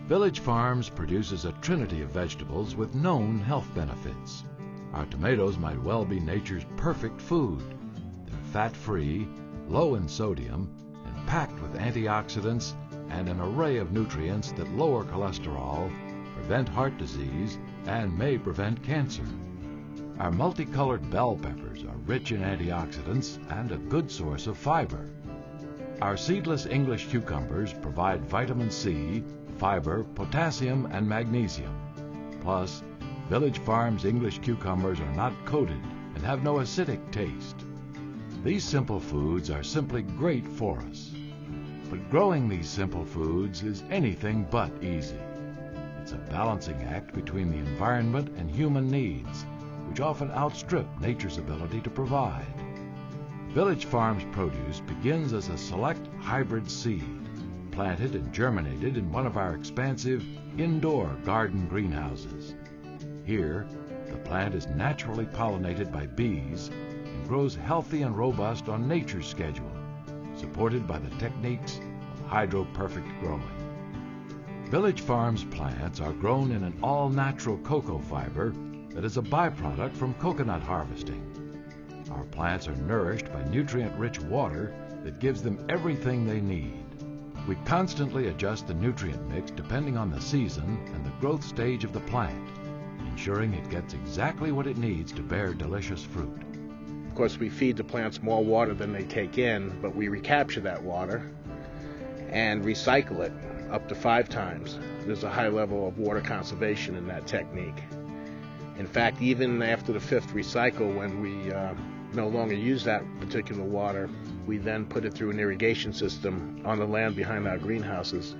Village Farms produces a trinity of vegetables with known health benefits. Our tomatoes might well be nature's perfect food. They're fat-free, low in sodium, and packed with antioxidants and an array of nutrients that lower cholesterol, prevent heart disease, and may prevent cancer. Our multicolored bell peppers are rich in antioxidants and a good source of fiber. Our seedless English cucumbers provide vitamin C, fiber, potassium, and magnesium. Plus, Village Farms English cucumbers are not coated and have no acidic taste. These simple foods are simply great for us. But growing these simple foods is anything but easy. It's a balancing act between the environment and human needs, which often outstrip nature's ability to provide. Village Farms produce begins as a select hybrid seed, planted and germinated in one of our expansive indoor garden greenhouses. Here, the plant is naturally pollinated by bees and grows healthy and robust on nature's schedule, supported by the techniques of Hydroperfect growing. Village Farms plants are grown in an all-natural cocoa fiber that is a byproduct from coconut harvesting. Our plants are nourished by nutrient-rich water that gives them everything they need. We constantly adjust the nutrient mix depending on the season and the growth stage of the plant, ensuring it gets exactly what it needs to bear delicious fruit. Of course, we feed the plants more water than they take in, but we recapture that water and recycle it up to 5 times. There's a high level of water conservation in that technique. In fact, even after the 5th recycle, when we no longer use that particular water, we then put it through an irrigation system on the land behind our greenhouses,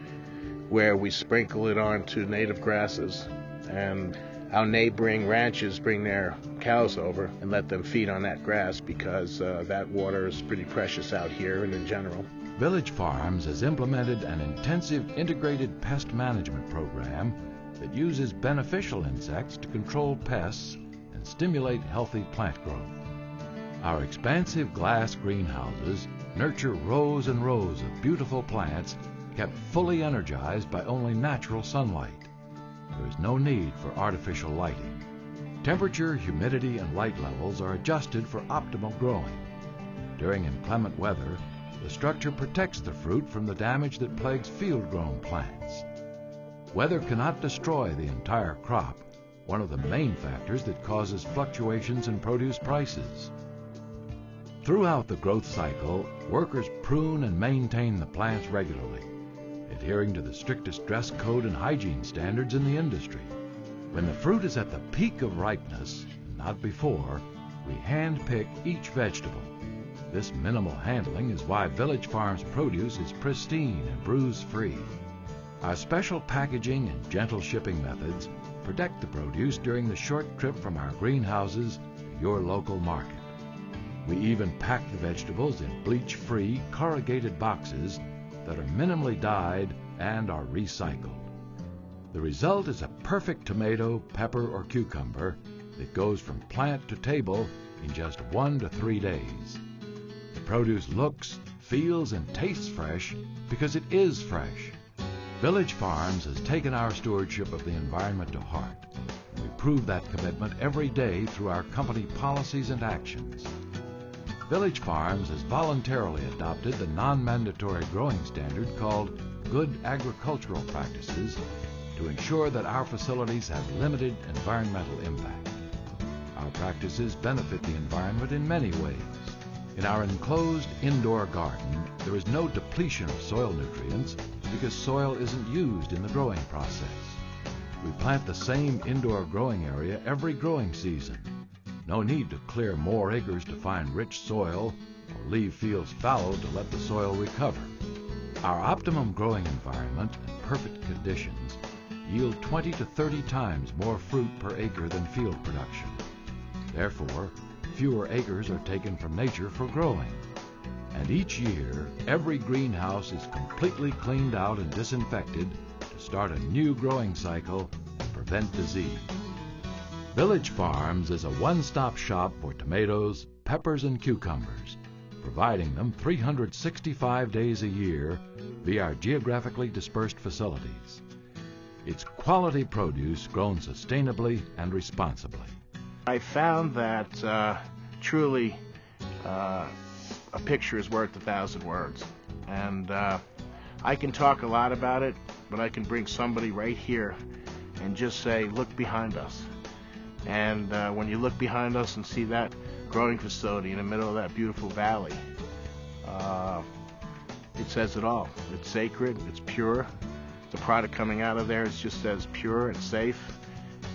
where we sprinkle it onto native grasses, and our neighboring ranches bring their cows over and let them feed on that grass, because that water is pretty precious out here and in general. Village Farms has implemented an intensive integrated pest management program that uses beneficial insects to control pests and stimulate healthy plant growth. Our expansive glass greenhouses nurture rows and rows of beautiful plants kept fully energized by only natural sunlight. There is no need for artificial lighting. Temperature, humidity, and light levels are adjusted for optimal growing. During inclement weather, the structure protects the fruit from the damage that plagues field-grown plants. Weather cannot destroy the entire crop, one of the main factors that causes fluctuations in produce prices. Throughout the growth cycle, workers prune and maintain the plants regularly, adhering to the strictest dress code and hygiene standards in the industry. When the fruit is at the peak of ripeness, and not before, we hand-pick each vegetable. This minimal handling is why Village Farms produce is pristine and bruise-free. Our special packaging and gentle shipping methods protect the produce during the short trip from our greenhouses to your local market. We even pack the vegetables in bleach-free corrugated boxes that are minimally dyed and are recycled. The result is a perfect tomato, pepper, or cucumber that goes from plant to table in just 1 to 3 days. The produce looks, feels, and tastes fresh because it is fresh. Village Farms has taken our stewardship of the environment to heart. We prove that commitment every day through our company policies and actions. Village Farms has voluntarily adopted the non-mandatory growing standard called Good Agricultural Practices to ensure that our facilities have limited environmental impact. Our practices benefit the environment in many ways. In our enclosed indoor garden, there is no depletion of soil nutrients because soil isn't used in the growing process. We plant the same indoor growing area every growing season. No need to clear more acres to find rich soil or leave fields fallow to let the soil recover. Our optimum growing environment and perfect conditions yield 20 to 30 times more fruit per acre than field production. Therefore, fewer acres are taken from nature for growing. And each year, every greenhouse is completely cleaned out and disinfected to start a new growing cycle and prevent disease. Village Farms is a one-stop shop for tomatoes, peppers, and cucumbers, providing them 365 days a year via our geographically dispersed facilities. It's quality produce grown sustainably and responsibly. I found that truly a picture is worth 1,000 words. And I can talk a lot about it, but I can bring somebody right here and just say, look behind us. And when you look behind us and see that growing facility in the middle of that beautiful valley, it says it all. It's sacred, it's pure. The product coming out of there is just as pure and safe.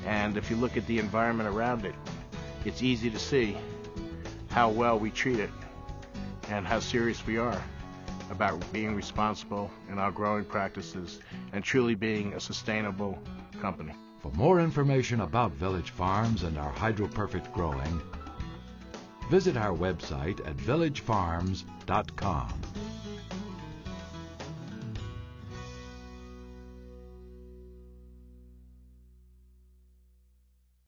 And if you look at the environment around it, it's easy to see how well we treat it and how serious we are about being responsible in our growing practices and truly being a sustainable company. For more information about Village Farms and our Hydroperfect growing, visit our website at villagefarms.com.